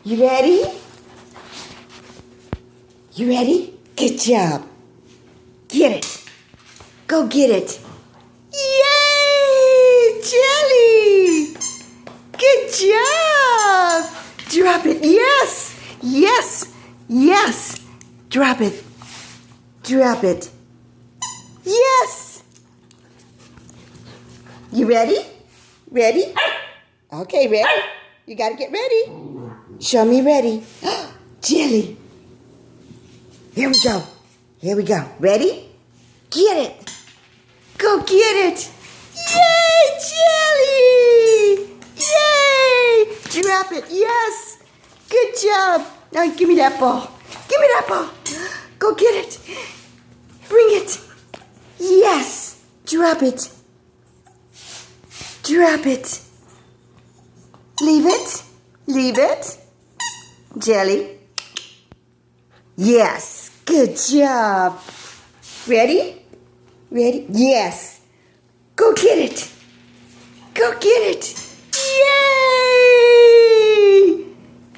You ready? You ready? Good job. Get it. Go get it. Yay! Jelly! Good job! Drop it. Yes! Yes! Yes! Drop it. Drop it. Yes! You ready? Ready? Okay, ready? You gotta get ready. Show me ready. Jelly. Here we go. Here we go. Ready? Get it. Go get it. Yay, jelly! Yay! Drop it. Yes. Good job. Now give me that ball. Give me that ball. Go get it. Bring it. Yes. Drop it. Drop it. Leave it. Leave it. Jelly. Yes. Good job. Ready? Ready? Yes. Go get it. Go get it. Yay!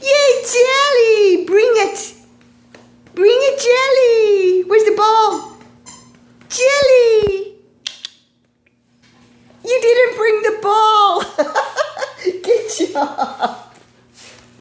Yay, jelly! Bring it. Bring it, jelly. Where's the ball? Jelly! You didn't bring the ball. Good job.